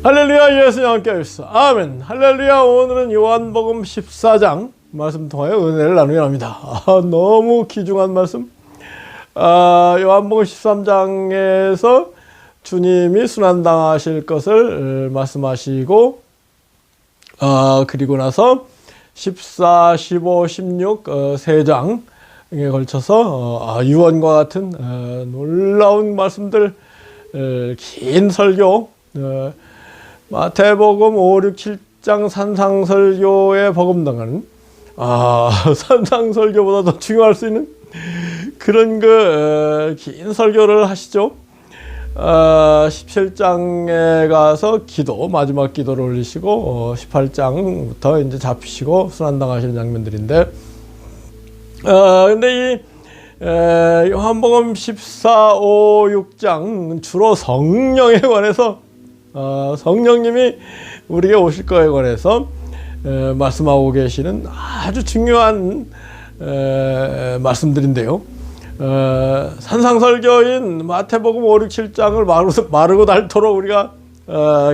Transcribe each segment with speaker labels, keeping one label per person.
Speaker 1: 할렐루야. 예수님 함께 하십시오. 아멘. 할렐루야. 오늘은 요한복음 14장 말씀 통하여 은혜를 나누려 합니다. 너무 귀중한 말씀. 요한복음 13장에서 주님이 순환당하실 것을 말씀하시고, 그리고 나서 14, 15, 16 세 장에 걸쳐서 유언과 같은 놀라운 말씀들, 긴 설교, 마태복음 5, 6, 7장 산상설교에 버금당하는 산상설교보다 더 중요할 수 있는 그런 긴 설교를 하시죠. 17장에 가서 마지막 기도를 올리시고 18장부터 이제 잡히시고 순환당하시는 장면들인데, 근데 이 요한복음 14, 5, 6장 주로 성령에 관해서 성령님이 우리에게 오실 거에 관해서 말씀하고 계시는 아주 중요한 말씀들인데요. 산상설교인 마태복음 5, 6, 7장을 마르고 닳도록 우리가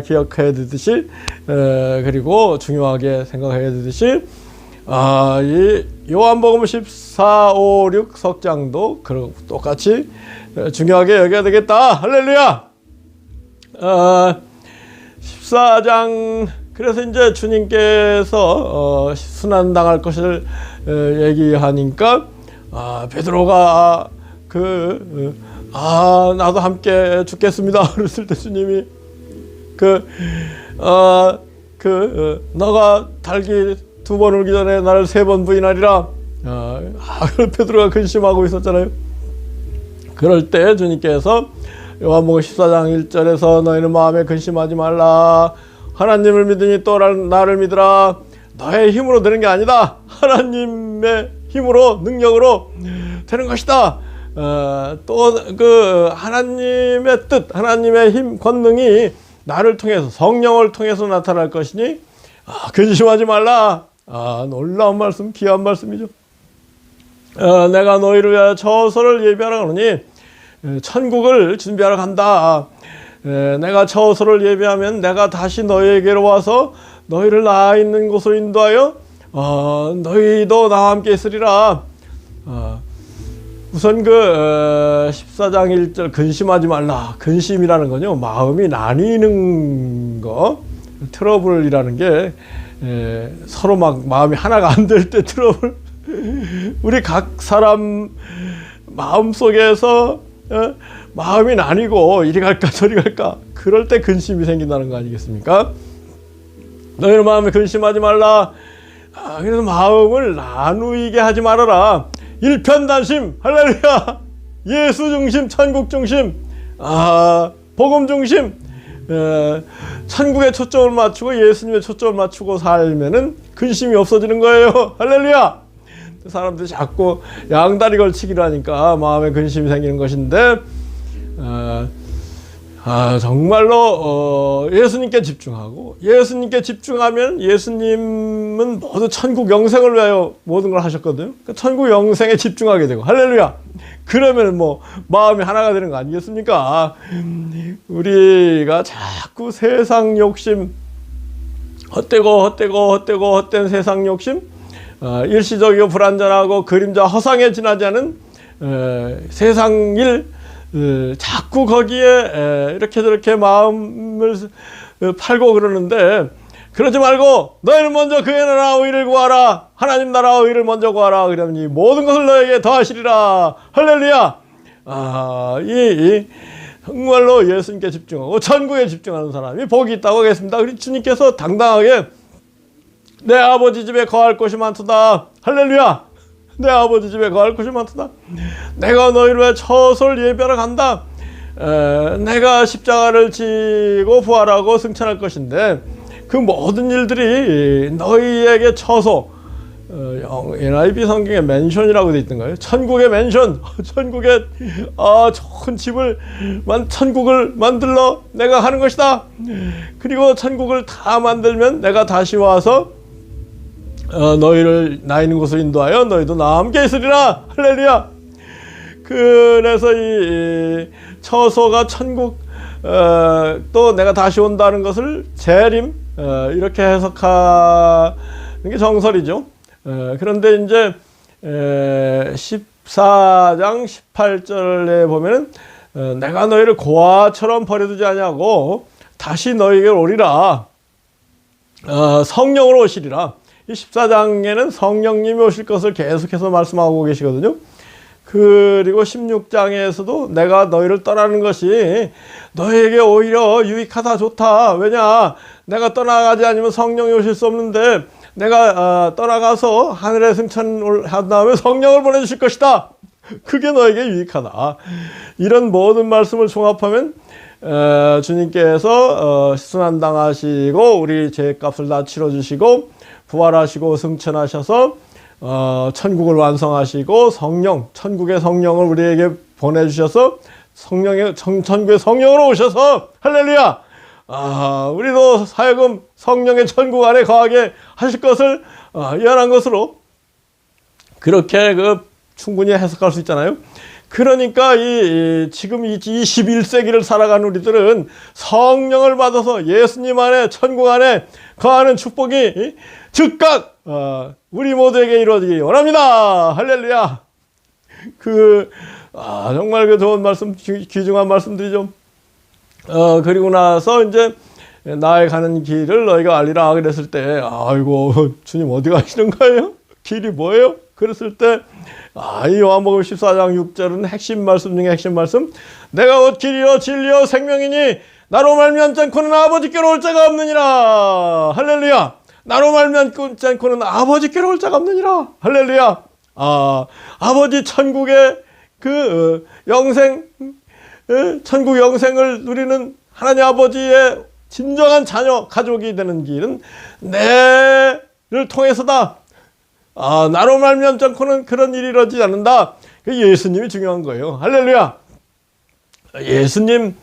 Speaker 1: 기억해야 되듯이, 그리고 중요하게 생각해야 되듯이, 이 요한복음 14, 5, 6 석장도 똑같이 중요하게 여겨야 되겠다. 할렐루야. 14장, 그래서 이제 주님께서 순환당할 것을 얘기하니까 베드로가 나도 함께 죽겠습니다 그랬을 때 주님이 너가 달기 2번 울기 전에 나를 3번 부인하리라. 베드로가 근심하고 있었잖아요. 그럴 때 주님께서 요한복음 14장 1절에서 너희는 마음에 근심하지 말라. 하나님을 믿으니 또 나를 믿으라. 너의 힘으로 되는 게 아니다. 하나님의 힘으로, 능력으로 되는 것이다. 또 하나님의 뜻, 하나님의 힘, 권능이 나를 통해서, 성령을 통해서 나타날 것이니 근심하지 말라. 놀라운 말씀, 귀한 말씀이죠. 내가 너희를 위하여 처소를 예비하러 가노니 천국을 준비하러 간다. 내가 처소를 예비하면 내가 다시 너희에게로 와서 너희를 나 있는 곳으로 인도하여 너희도 나와 함께 있으리라. 우선 14장 1절 근심하지 말라. 근심이라는 건요, 마음이 나뉘는 거, 트러블이라는 게 서로 막 마음이 하나가 안 될 때 트러블. 우리 각 사람 마음 속에서 마음이 나뉘고 이리 갈까 저리 갈까, 그럴 때 근심이 생긴다는 거 아니겠습니까? 너희는 마음에 근심하지 말라. 그래서 마음을 나누게 하지 말아라. 일편단심. 할렐루야. 예수 중심, 천국 중심, 복음 중심, 천국에 초점을 맞추고 예수님의 초점을 맞추고 살면은 근심이 없어지는 거예요. 할렐루야. 사람들이 자꾸 양다리 걸치기를 하니까 마음에 근심이 생기는 것인데, 정말로 예수님께 집중하고, 예수님께 집중하면 예수님은 모두 천국 영생을 위하여 모든 걸 하셨거든요. 그러니까 천국 영생에 집중하게 되고, 할렐루야. 그러면 마음이 하나가 되는 거 아니겠습니까? 우리가 자꾸 세상 욕심, 헛된 세상 욕심, 일시적이고 불완전하고 그림자 허상에 지나지 않은 세상 일, 자꾸 거기에 이렇게 저렇게 마음을 팔고 그러는데, 그러지 말고 너희는 먼저 그의 나라와 의를 구하라. 하나님 나라와 의를 먼저 구하라. 그러면 이 모든 것을 너에게 더하시리라. 할렐루야. 정말로 예수님께 집중하고 천국에 집중하는 사람이 복이 있다고 하겠습니다. 그리고 주님께서 당당하게 내 아버지 집에 거할 곳이 많도다. 할렐루야. 내 아버지 집에 거할 곳이 많도다. 내가 너희를 위해 처소를 예비하러 간다. 내가 십자가를 지고 부활하고 승천할 것인데, 그 모든 일들이 너희에게 처소, NIV 성경에 맨션이라고 되어 있던 거예요. 천국의 맨션, 천국의 좋은 천국을 만들러 내가 하는 것이다. 그리고 천국을 다 만들면 내가 다시 와서 너희를 나 있는 곳으로 인도하여 너희도 나와 함께 있으리라. 할렐루야. 그래서 이 처소가 천국 또 내가 다시 온다는 것을 재림 이렇게 해석하는 게 정설이죠. 그런데 이제 14장 18절에 보면은 내가 너희를 고아처럼 버려두지 아니하고 다시 너희에게 오리라. 성령으로 오시리라. 이 14장에는 성령님이 오실 것을 계속해서 말씀하고 계시거든요. 그리고 16장에서도 내가 너희를 떠나는 것이 너희에게 오히려 유익하다, 좋다. 왜냐? 내가 떠나가지 않으면 성령이 오실 수 없는데 내가 떠나가서 하늘에 승천을 한 다음에 성령을 보내주실 것이다. 그게 너에게 유익하다. 이런 모든 말씀을 종합하면 주님께서 순환당하시고 우리 죄값을 다 치러주시고 부활하시고 승천하셔서 천국을 완성하시고 천국의 성령을 우리에게 보내주셔서 천국의 성령으로 오셔서 할렐루야! 우리도 하여금 성령의 천국 안에 거하게 하실 것을 예언한 것으로 그렇게 충분히 해석할 수 있잖아요. 그러니까 지금 이 21세기를 살아가는 우리들은 성령을 받아서 예수님 안에 천국 안에 거하는 축복이 즉각 우리 모두에게 이루어지기 원합니다. 할렐루야. 정말 좋은 말씀, 귀중한 말씀들이죠. 그리고 나서 이제 나의 가는 길을 너희가 알리라 그랬을 때, 아이고 주님 어디 가시는 거예요? 길이 뭐예요? 그랬을 때 이 요한복음 14장 6절은 핵심 말씀 중에 핵심 말씀. 내가 곧 길이요 진리요 생명이니 나로 말미암지 않고는 아버지께로 올 자가 없느니라. 할렐루야. 나로 말미암지 않고는 아버지께로 올 자가 없느니라. 할렐루야. 아버지 천국의 영생, 천국 영생을 누리는 하나님 아버지의 진정한 자녀, 가족이 되는 길은 내를 통해서다. 나로 말미암지 않고는 그런 일이 이루어지지 않는다. 예수님이 중요한 거예요. 할렐루야. 예수님을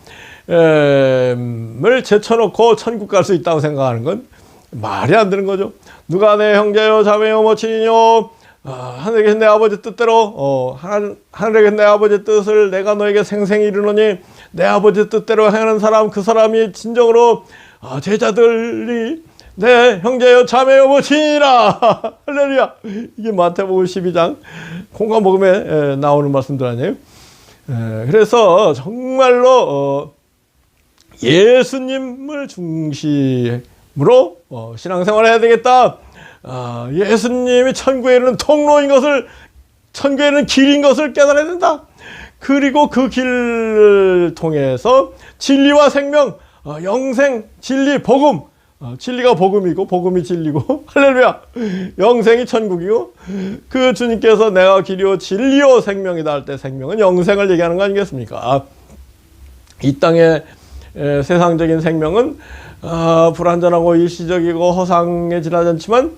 Speaker 1: 제쳐놓고 천국 갈 수 있다고 생각하는 건 말이 안 되는 거죠. 누가 내 형제요 자매요 모친이요 하늘에 계신 내 아버지 뜻대로 하늘에 계신 내 아버지 뜻을 내가 너에게 생생히 이루노니 내 아버지 뜻대로 행하는 사람 그 사람이 진정으로 제자들이 내 형제요 자매요 모친이라. 할렐루야. 이게 마태복음 12장 공감복음에 나오는 말씀들 아니에요. 그래서 정말로 예수님을 중심으로 신앙생활을 해야 되겠다. 예수님이 천국에 이르는 통로인 것을, 천국에 이르는 길인 것을 깨달아야 된다. 그리고 그 길을 통해서 진리와 생명, 영생, 진리, 복음, 진리가 복음이고 복음이 진리고 할렐루야, 영생이 천국이고 그 주님께서 내가 길이요 진리요 생명이다 할 때 생명은 영생을 얘기하는 거 아니겠습니까? 이 땅의 세상적인 생명은 불완전하고 일시적이고 허상에 지나지 않지만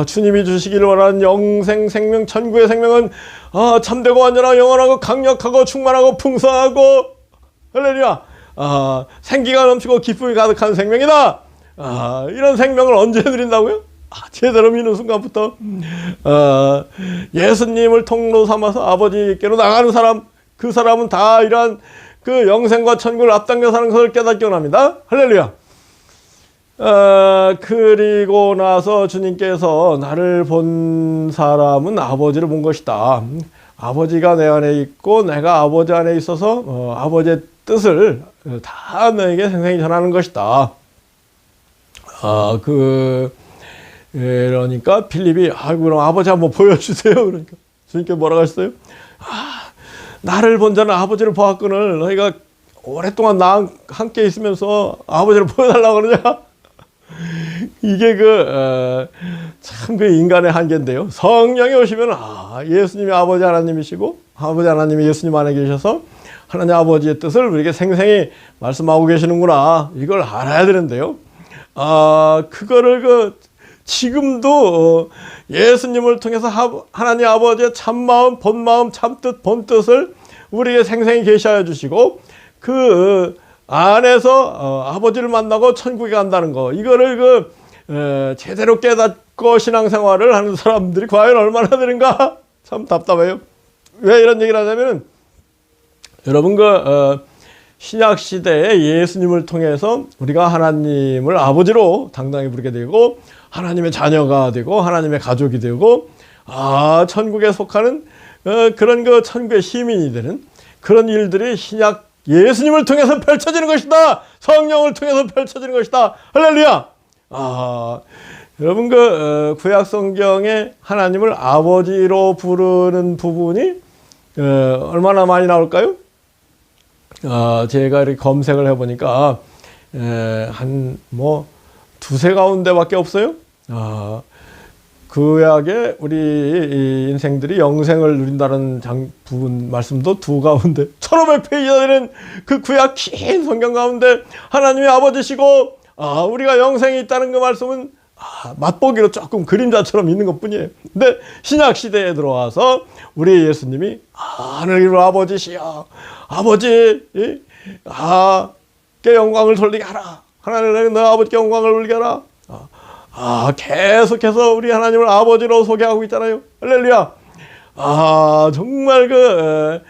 Speaker 1: 주님이 주시기를 원하는 영생 생명, 천국의 생명은 참되고 완전하고 영원하고 강력하고 충만하고 풍성하고 할렐루야, 생기가 넘치고 기쁨이 가득한 생명이다. 이런 생명을 언제 누린다고요? 제대로 믿는 순간부터 예수님을 통로 삼아서 아버지께로 나가는 사람, 그 사람은 다 이러한 그 영생과 천국을 앞당겨 사는 것을 깨닫기 원합니다. 할렐루야. 그리고 나서 주님께서 나를 본 사람은 아버지를 본 것이다. 아버지가 내 안에 있고 내가 아버지 안에 있어서 아버지의 뜻을 다 너에게 생생히 전하는 것이다. 그러니까 필립이 그럼 아버지 한번 보여주세요. 그러니까 주님께 뭐라고 하셨어요? 나를 본 자는 아버지를 보았거늘 너희가 오랫동안 나와 함께 있으면서 아버지를 보여달라고 그러냐? 이게 참 인간의 한계인데요. 성령이 오시면 예수님이 아버지 하나님이시고 아버지 하나님이 예수님 안에 계셔서 하나님 아버지의 뜻을 우리에게 생생히 말씀하고 계시는구나. 이걸 알아야 되는데요. 그거를 지금도 예수님을 통해서 하나님 아버지의 참마음, 본마음, 참뜻, 본뜻을 우리에게 생생히 계시하여 주시고 그 안에서 아버지를 만나고 천국에 간다는 거, 이거를 제대로 깨닫고 신앙생활을 하는 사람들이 과연 얼마나 되는가? 참 답답해요. 왜 이런 얘기를 하냐면 여러분 신약 시대에 예수님을 통해서 우리가 하나님을 아버지로 당당히 부르게 되고 하나님의 자녀가 되고 하나님의 가족이 되고 천국에 속하는 그런 그 천국의 시민이 되는 그런 일들이 신약 예수님을 통해서 펼쳐지는 것이다. 성령을 통해서 펼쳐지는 것이다. 할렐루야. 여러분 그 구약 성경에 하나님을 아버지로 부르는 부분이 얼마나 많이 나올까요? 제가 이렇게 검색을 해보니까 한 뭐 두세 가운데밖에 없어요. 구약에 우리 인생들이 영생을 누린다는 부분 말씀도 두 가운데 1500페이지나 되는 그 구약 긴 성경 가운데 하나님의 아버지시고 우리가 영생이 있다는 그 말씀은 맛보기로 조금 그림자처럼 있는 것 뿐이에요. 근데 신약 시대에 들어와서 우리 예수님이 하늘의 아버지시여 아버지 께 영광을 돌리게 하라. 하나님 너 아버지께 영광을 돌리게 하라. 계속해서 우리 하나님을 아버지로 소개하고 있잖아요. 할렐루야. 정말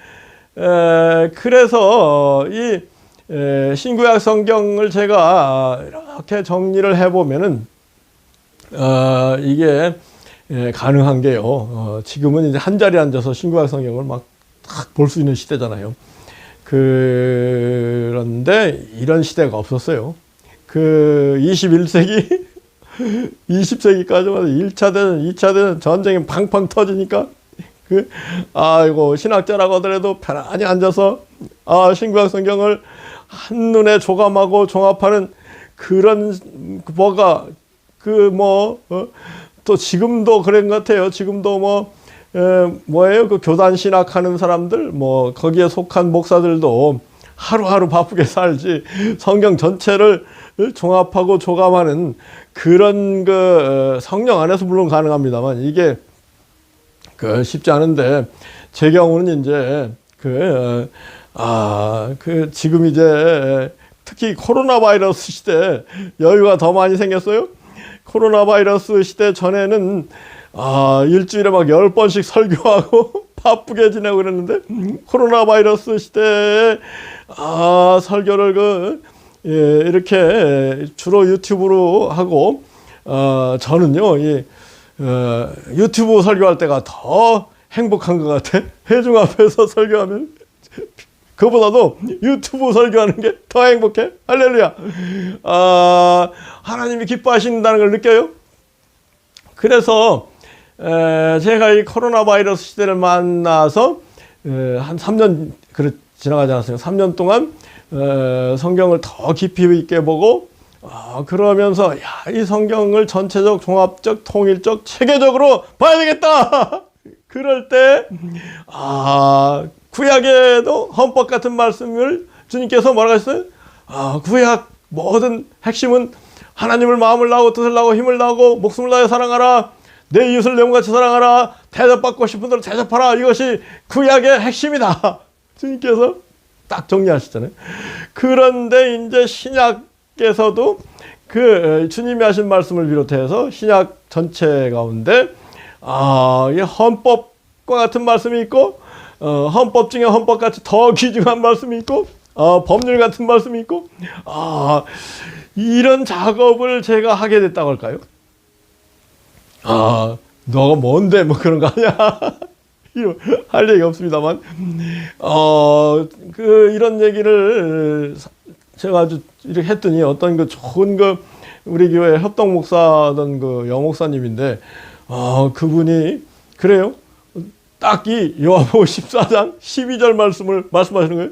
Speaker 1: 그래서 이 신구약 성경을 제가 이렇게 정리를 해보면은 이게 가능한 게요. 지금은 이제 한 자리에 앉아서 신구약 성경을 막 볼 수 있는 시대잖아요. 그런데 이런 시대가 없었어요. 21세기 20세기까지 와서 1차 대전, 2차 대전 전쟁이 팡팡 터지니까 이거 신학자라고 하더라도 편안히 앉아서 신구약 성경을 한눈에 조감하고 종합하는 그런 뭐가 또 지금도 그런 것 같아요. 지금도 뭐예요? 그 교단 신학하는 사람들 거기에 속한 목사들도 하루하루 바쁘게 살지 성경 전체를 종합하고 조감하는 그런 성령 안에서 물론 가능합니다만 이게 쉽지 않은데 제 경우는 이제 지금 이제 특히 코로나 바이러스 시대 여유가 더 많이 생겼어요. 코로나 바이러스 시대 전에는 일주일에 막 10번씩 설교하고 바쁘게 지내고 그랬는데 코로나 바이러스 시대에 설교를 이렇게 주로 유튜브로 하고 저는요 유튜브 설교할 때가 더 행복한 것 같아. 회중 앞에서 설교하면 그보다도 유튜브 설교하는 게 더 행복해. 할렐루야. 하나님이 기뻐하신다는 걸 느껴요. 그래서 제가 이 코로나 바이러스 시대를 만나서 한 3년 지나가지 않았어요. 3년 동안 성경을 더 깊이 있게 보고 그러면서 이 성경을 전체적, 종합적, 통일적, 체계적으로 봐야 되겠다. 그럴 때 구약에도 헌법 같은 말씀을 주님께서 뭐라고 하셨어요? 구약 모든 핵심은 하나님을 마음을 다하고 뜻을 다하고 힘을 다하고 목숨을 다해 사랑하라. 내 이웃을 내 몸같이 사랑하라. 대접받고 싶은 대로 대접하라. 이것이 구약의 핵심이다. 주님께서 딱 정리하시잖아요. 그런데 이제 신약께서도 주님이 하신 말씀을 비롯해서 신약 전체 가운데 이 헌법과 같은 말씀이 있고 헌법 중에 헌법같이 더 귀중한 말씀이 있고 법률 같은 말씀이 있고 이런 작업을 제가 하게 됐다고 할까요? 너가 뭔데 뭐 그런 거 아니야. 할 얘기 없습니다만 이런 얘기를 제가 아주 이렇게 했더니 어떤 좋은 우리 교회 협동 목사던 여목사님인데 그분이 그래요. 딱 이 요한복음 14장 12절 말씀을 말씀하시는 거예요.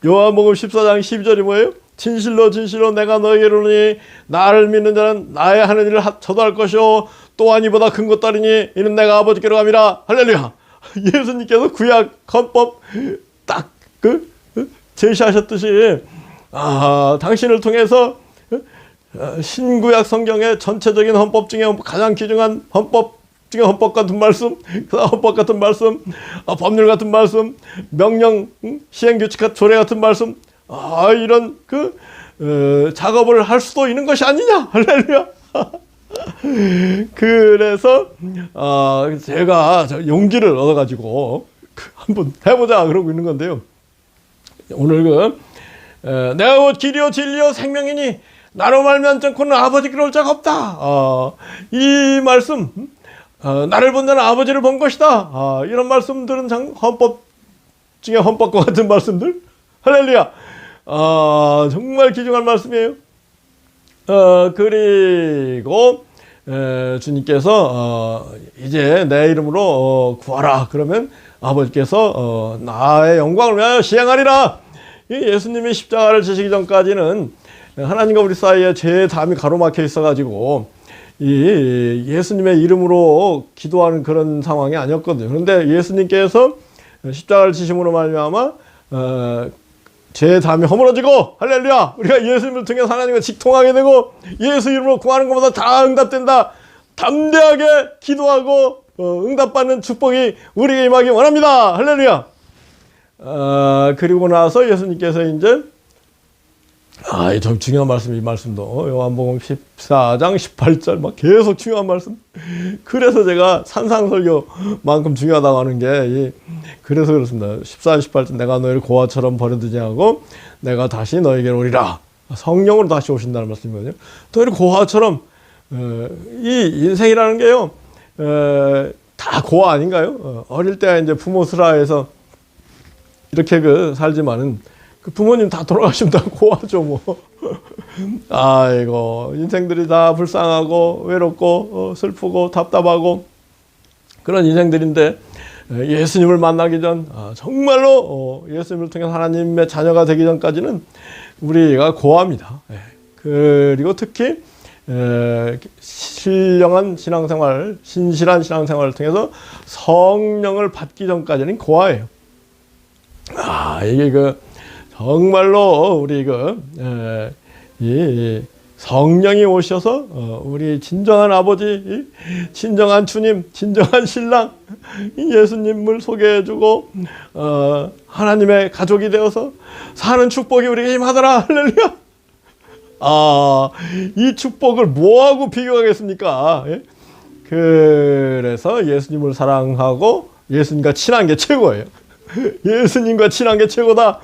Speaker 1: 요한복음 14장 12절이 뭐예요? 진실로 진실로 내가 너에게 이르노니 나를 믿는 자는 나의 하는 일을 저도 할 것이요 또한 이보다 큰 것도 하리니 이는 내가 아버지께로 감이라. 할렐루야. 예수님께서 구약 헌법 딱 제시하셨듯이 당신을 통해서 신구약 성경의 전체적인 헌법 중에 가장 귀중한 헌법 중에 헌법 같은 말씀, 헌법 같은 말씀, 법률 같은 말씀, 명령, 시행규칙, 조례 같은 말씀, 이런 작업을 할 수도 있는 것이 아니냐. 할렐루야. 그래서 제가 용기를 얻어가지고 한번 해보자 그러고 있는 건데요. 오늘 내가 곧 길이요 진리요 생명이니 나로 말미암지 않고는 아버지께로 올 자가 없다. 이 말씀, 나를 본 자는 아버지를 본 것이다. 이런 말씀들은 헌법 중에 헌법과 같은 말씀들. 할렐루야. 정말 귀중한 말씀이에요. 그리고 주님께서 이제 내 이름으로 구하라. 그러면 아버지께서 나의 영광을 위하여 시행하리라. 예수님이 십자가를 지시기 전까지는 하나님과 우리 사이에 죄의 담이 가로막혀 있어가지고 이 예수님의 이름으로 기도하는 그런 상황이 아니었거든요. 그런데 예수님께서 십자가를 지심으로 말미암아 죄의 담이 허물어지고, 할렐루야, 우리가 예수님을 통해 하나님과 직통하게 되고 예수 이름으로 구하는 것보다 다 응답된다. 담대하게 기도하고 응답받는 축복이 우리에게 임하기 원합니다. 할렐루야. 그리고 나서 예수님께서 이제 좀 중요한 말씀, 이 말씀도 요한복음 14장 18절 막 계속 중요한 말씀. 그래서 제가 산상설교만큼 중요하다고 하는 게 그래서 그렇습니다. 14, 18절 내가 너희를 고아처럼 버려두지 않고 내가 다시 너에게로 오리라. 성령으로 다시 오신다는 말씀이거든요. 너희를 고아처럼 이 인생이라는 게요 다 고아 아닌가요? 어릴 때 이제 부모 슬하에서 이렇게 살지만은 그 부모님 다 돌아가시면 다 고아죠 뭐. 아이고 인생들이 다 불쌍하고 외롭고 슬프고 답답하고 그런 인생들인데 예수님을 만나기 전 정말로 예수님을 통해 하나님의 자녀가 되기 전까지는 우리가 고아입니다. 그리고 특히 신령한 신앙생활, 신실한 신앙생활을 통해서 성령을 받기 전까지는 고아예요. 이게 정말로 우리 이 성령이 오셔서 우리 진정한 아버지, 진정한 주님, 진정한 신랑 예수님을 소개해주고 하나님의 가족이 되어서 사는 축복이 우리에게 임하더라. 할렐루야. 이 축복을 뭐하고 비교하겠습니까? 그래서 예수님을 사랑하고 예수님과 친한 게 최고예요. 예수님과 친한 게 최고다.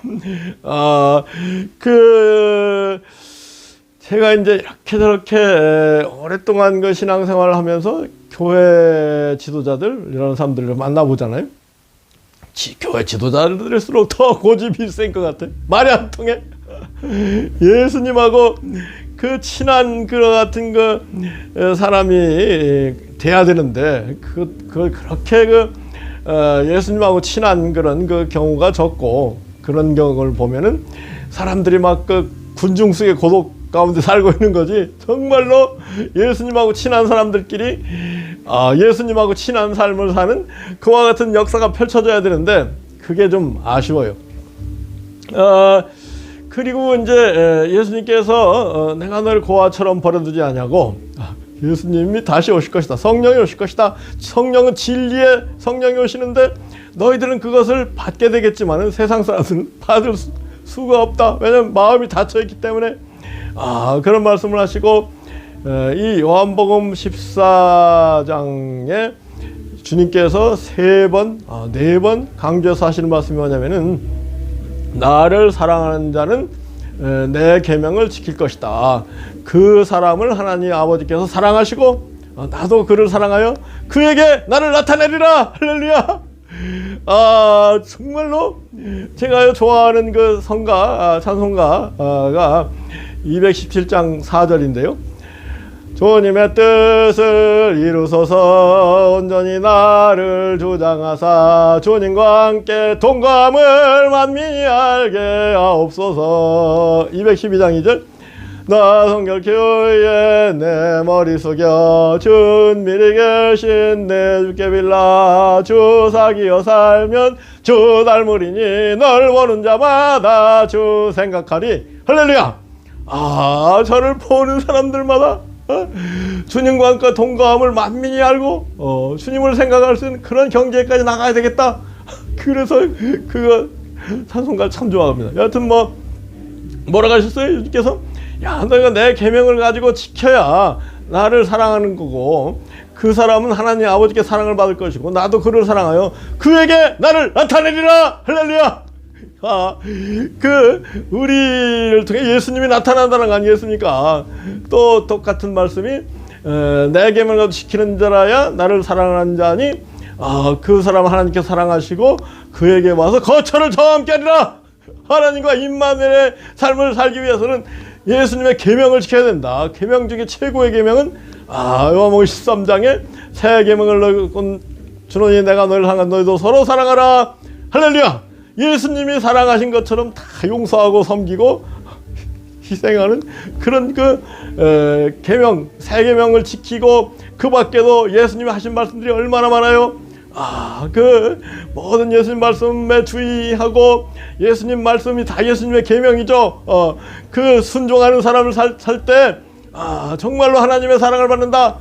Speaker 1: 제가 이제 이렇게 저렇게 오랫동안 그 신앙생활을 하면서 교회 지도자들, 이런 사람들을 만나보잖아요. 교회 지도자들일수록 더 고집이 센 것 같아. 말이 안 통해. 예수님하고 그 친한 그 같은 사람이 돼야 되는데, 그렇게 예수님하고 친한 그런 경우가 적고, 그런 경우를 보면은 사람들이 막 군중 속의 고독 가운데 살고 있는 거지. 정말로 예수님하고 친한 사람들끼리 예수님하고 친한 삶을 사는 그와 같은 역사가 펼쳐져야 되는데 그게 좀 아쉬워요. 그리고 이제 예수님께서 내가 너를 고아처럼 버려두지 않냐고, 예수님이 다시 오실 것이다. 성령이 오실 것이다. 성령은 진리의 성령이 오시는데 너희들은 그것을 받게 되겠지만 세상 사람들은 받을 수가 없다. 왜냐하면 마음이 닫혀있기 때문에. 그런 말씀을 하시고, 이 요한복음 14장에 주님께서 3번, 4번 강조해서 하시는 말씀이 뭐냐면은, 나를 사랑하는 자는 내 계명을 지킬 것이다. 그 사람을 하나님 아버지께서 사랑하시고, 나도 그를 사랑하여 그에게 나를 나타내리라. 할렐루야. 정말로 제가 좋아하는 그 성가, 찬송가가 217장 4절인데요. 주님의 뜻을 이루소서 온전히 나를 주장하사 주님과 함께 동감을 만민이 알게 하옵소서. 212장 2절. 나 성결교회에 내 머리 숙여 준미리 계신 내 주께 빌라. 주 사귀어 살면 주 닮으리니 널 보는 자마다 주 생각하리. 할렐루야. 저를 보는 사람들마다 주님과 함께 동감을 만민이 알고 주님을 생각할 수 있는 그런 경지에까지 나가야 되겠다. 그래서 그거 찬송가 참 좋아합니다. 여하튼 뭐라고 하셨어요? 주님께서 너희가 내 계명을 가지고 지켜야 나를 사랑하는 거고, 그 사람은 하나님 아버지께 사랑을 받을 것이고 나도 그를 사랑하여 그에게 나를 나타내리라. 할렐루야. 우리를 통해 예수님이 나타난다는 거 아니겠습니까? 또 똑같은 말씀이 내 계명을 지키는 자라야 나를 사랑하는 자니 그 사람 하나님께 사랑하시고 그에게 와서 거처를 저와 함께 하리라. 하나님과 임마누엘의 삶을 살기 위해서는 예수님의 계명을 지켜야 된다. 계명 중에 최고의 계명은 요한복음 13장에 새 계명을 주노니 내가 너희를 사랑한 너희도 서로 사랑하라. 할렐루야. 예수님이 사랑하신 것처럼 다 용서하고 섬기고 희생하는 그런 계명, 새 계명을 지키고 그 밖에도 예수님이 하신 말씀들이 얼마나 많아요. 모든 예수님 말씀에 주의하고 예수님 말씀이 다 예수님의 계명이죠. 순종하는 사람을 살 때 정말로 하나님의 사랑을 받는다.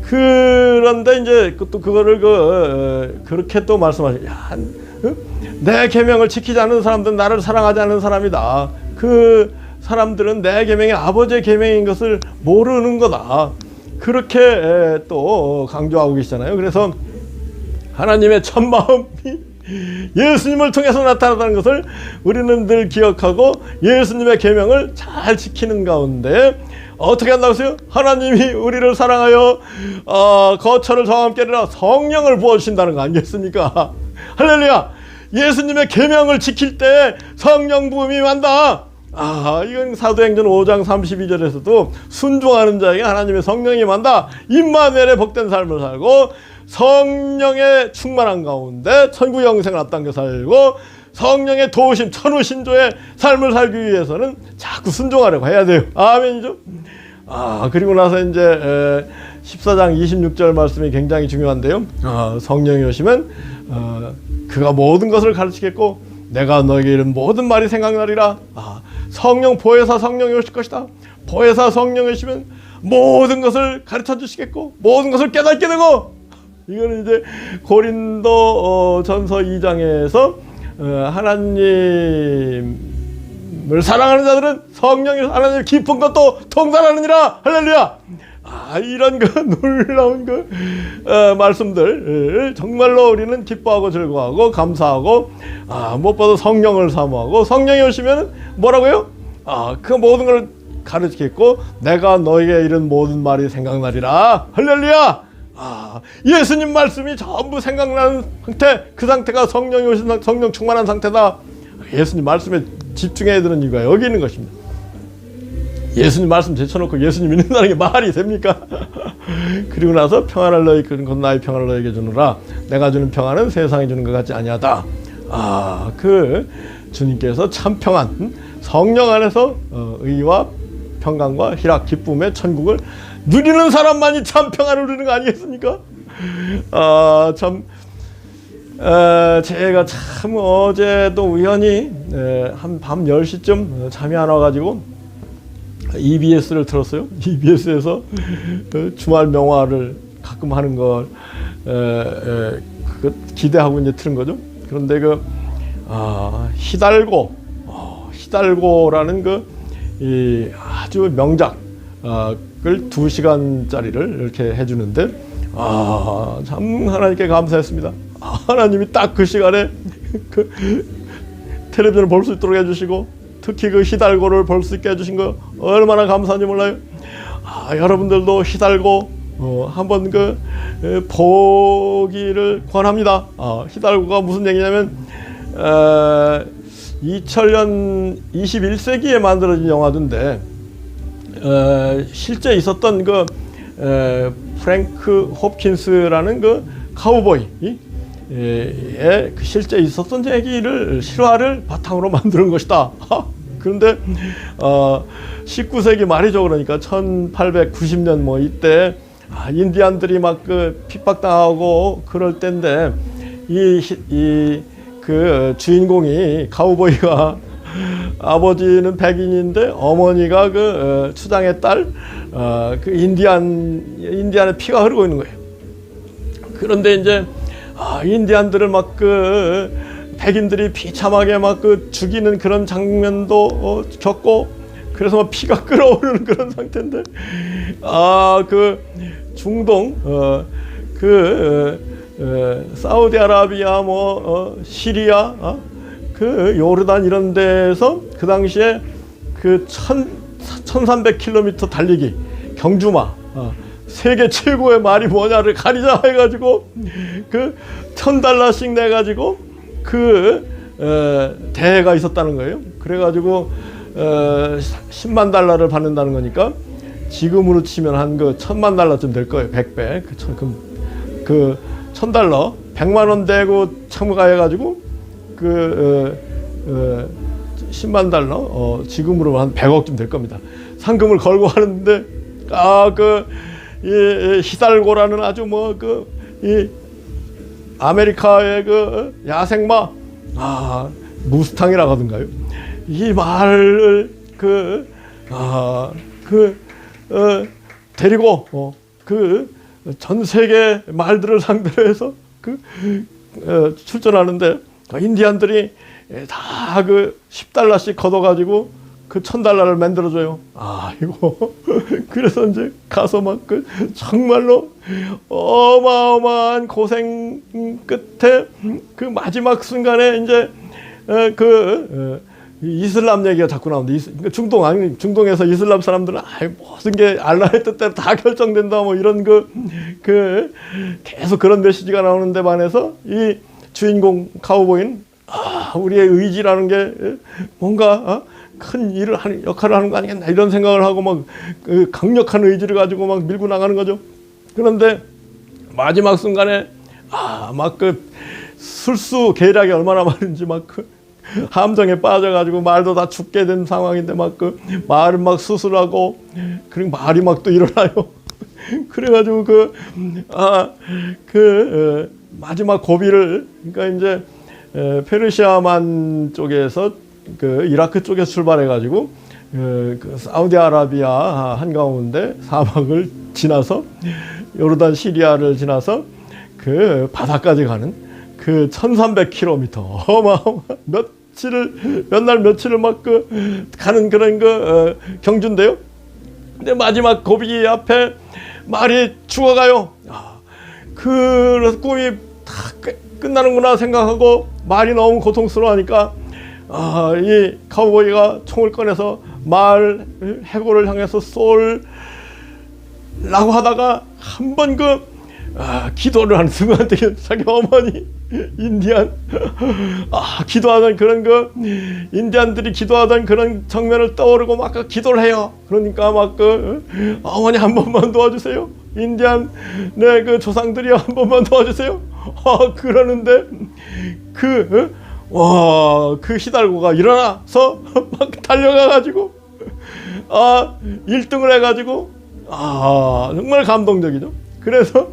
Speaker 1: 그런데 이제 또 그거를 그렇게 또 말씀하시죠. 내 계명을 지키지 않는 사람들은 나를 사랑하지 않는 사람이다. 그 사람들은 내 계명이 아버지의 계명인 것을 모르는 거다. 그렇게 또 강조하고 계시잖아요. 그래서 하나님의 첫 마음이 예수님을 통해서 나타났다는 것을 우리는 늘 기억하고 예수님의 계명을 잘 지키는 가운데 어떻게 한다고 했어요? 하나님이 우리를 사랑하여 거처를 저와 함께 하리라. 성령을 부어주신다는 거 아니겠습니까? 할렐루야. 예수님의 계명을 지킬 때 성령 부음이 임한다. 이건 사도행전 5장 32절에서도 순종하는 자에게 하나님의 성령이 임한다. 임마누엘의 복된 삶을 살고 성령의 충만한 가운데 천국 영생을 앞당겨 살고 성령의 도우심 천우신조의 삶을 살기 위해서는 자꾸 순종하려고 해야 돼요. 아멘이죠. 그리고 나서 이제 14장 26절 말씀이 굉장히 중요한데요. 성령이 오시면 그가 모든 것을 가르치겠고 내가 너에게 이른 모든 말이 생각나리라. 성령 보혜사 성령이 오실 것이다. 보혜사 성령이 오시면 모든 것을 가르쳐 주시겠고 모든 것을 깨닫게 되고, 이거는 이제 고린도 전서 2장에서 하나님을 사랑하는 자들은 성령이 하나님을 깊은 것도 통달하느니라. 할렐루야. 이런 놀라운 말씀들 정말로 우리는 기뻐하고 즐거워하고 감사하고 무엇보다 성령을 사모하고 성령이 오시면 뭐라고요? 그 모든 걸 가르치겠고 내가 너에게 이런 모든 말이 생각나리라. 할렐루야. 예수님 말씀이 전부 생각나는 상태, 그 상태가 성령이 오신 성령 충만한 상태다. 예수님 말씀에 집중해야 되는 이유가 여기 있는 것입니다. 예수님 말씀 제쳐놓고 예수님 믿는다는 게 말이 됩니까? 그리고 나서 평안을 너희 곧 나의 평안을 너에게 주노라. 내가 주는 평안은 세상이 주는 것 같지 아니하다. 주님께서 참 평안, 성령 안에서 의와 평강과 희락, 기쁨의 천국을 누리는 사람만이 참 평안을 누리는 거 아니겠습니까? 제가 참 어제도 우연히 한 밤 10시쯤 잠이 안 와가지고 EBS를 틀었어요. EBS에서 주말 명화를 가끔 하는 걸 기대하고 이제 틀은 거죠. 그런데 히달고라는 아주 명작을 2시간짜리를 이렇게 해주는데 참 하나님께 감사했습니다. 하나님이 딱 그 시간에 텔레비전을 볼 수 있도록 해주시고 특히 히달고를 볼 수 있게 해주신 거 얼마나 감사한지 몰라요. 여러분들도 히달고 한번 보기를 권합니다. 히달고가 무슨 얘기냐면 2000년 21세기에 만들어진 영화인데 실제 있었던 프랭크 홉킨스라는 카우보이 실제 있었던 얘기를 실화를 바탕으로 만드는 것이다. 그런데 19세기 말이죠. 그러니까 1890년 이때 인디안들이 막 핍박당하고 그럴 때인데 주인공이 카우보이가 아버지는 백인인데 어머니가 추장의 딸 인디안의 피가 흐르고 있는 거예요. 그런데 이제 인디안들을 막 백인들이 비참하게 막 죽이는 그런 장면도 겪고 그래서 막 피가 끓어오르는 그런 상태인데 중동 사우디아라비아 시리아 그 요르단 이런 데서 그 당시에 그 1300km 달리기 경주마, 세계 최고의 말이 뭐냐를 가리자 해가지고 그 $1000씩 내가지고 그 대회가 있었다는 거예요. 그래가지고 $10만 받는다는 거니까 지금으로 치면 한 그 $1000만 될 거예요. 100배. 그 $1000 100만 원 대고 참가해가지고 그 10만 달러 지금으로 한 100억쯤 될 겁니다. 상금을 걸고 하는데 이 히달고라는 아주 뭐 이 아메리카의 그 야생마 무스탕이라고 하던가요? 이 말을 데리고 전 세계 말들을 상대로 해서 출전하는데 인디안들이 다 그 $10씩 걷어가지고 그 $1000를 만들어줘요. 이거 그래서 이제 가서 막 정말로 어마어마한 고생 끝에 그 마지막 순간에 이제 이슬람 얘기가 자꾸 나오는데 중동에서 이슬람 사람들은 모든 게 알라의 뜻대로 다 결정된다 뭐 이런 계속 그런 메시지가 나오는데 반해서 이 주인공 카우보이는 우리의 의지라는 게 뭔가 큰 일을 하는 역할을 하는 거 아니겠나 이런 생각을 하고 막 강력한 의지를 가지고 막 밀고 나가는 거죠. 그런데 마지막 순간에 막 술수 계략이 얼마나 많은지 막 함정에 빠져가지고 말도 다 죽게 된 상황인데 막 말을 막 수술하고 그리고 말이 막 또 일어나요. 그래가지고 마지막 고비를 그러니까 이제 페르시아만 쪽에서 이라크 쪽에서 출발해가지고 사우디아라비아 한가운데 사막을 지나서 요르단 시리아를 지나서 바다까지 가는 1300km 몇 날 며칠을 막 가는 그런 경주인데요. 근데 마지막 고비 앞에 말이 죽어가요. 그래서 꿈이 다 끝나는구나 생각하고 말이 너무 고통스러워하니까 이 카우보이가 총을 꺼내서 말 해골을 향해서 쏠라고 하다가 한 번 기도를 하는 순간 자기 어머니 인디안 기도하던 그런 인디안들이 기도하던 그런 장면을 떠오르고 막 기도를 해요. 그러니까 막 어머니 한 번만 도와주세요. 인디안 내 조상들이 한 번만 도와주세요. 그러는데 그 히달고가 일어나서 막 달려가가지고 1등을 해가지고 정말 감동적이죠. 그래서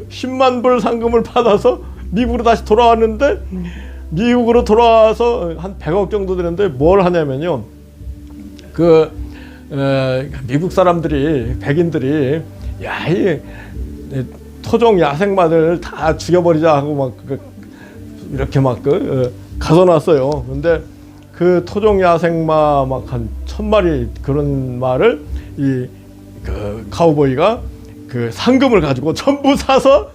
Speaker 1: 10만 불 상금을 받아서 미국으로 다시 돌아왔는데 미국으로 돌아와서 한 100억 정도 되는데 뭘 하냐면요. 미국 사람들이 백인들이 이 토종 야생마들 다 죽여버리자 하고 막 이렇게 막 가둬놨어요. 근데 그 토종 야생마 막 한 1000마리 그런 말을 이 카우보이가 상금을 가지고 전부 사서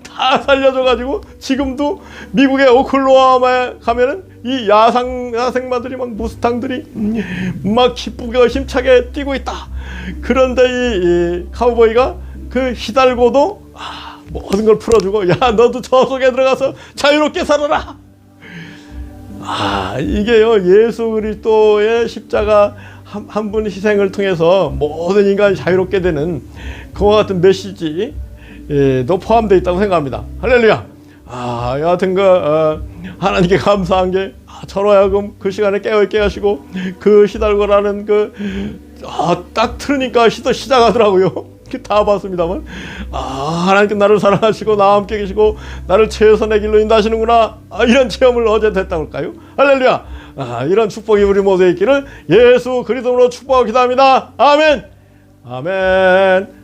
Speaker 1: 다 살려줘가지고 지금도 미국의 오클라호마에 가면은 이 야생마들이 막 무스탕들이 막 기쁘게 힘차게 뛰고 있다. 그런데 이 카우보이가 히달고도 모든 걸 풀어주고 너도 저 속에 들어가서 자유롭게 살아라. 이게요 예수 그리스도의 십자가 한 분 희생을 통해서 모든 인간이 자유롭게 되는 그와 같은 메시지도 포함되어 있다고 생각합니다. 할렐루야. 여하튼 하나님께 감사한 게 저로 하여금 그 시간에 깨어있게 하시고 히달고라는 딱 틀으니까 시작하더라고요. 다 봤습니다만 하나님께 나를 사랑하시고 나와 함께 계시고 나를 최선의 길로 인도하시는구나 이런 체험을 어제 됐다고 할까요? 할렐루야. 이런 축복이 우리 모두에 있기를 예수 그리스도로 축복하고 기도합니다. 아멘. 아멘.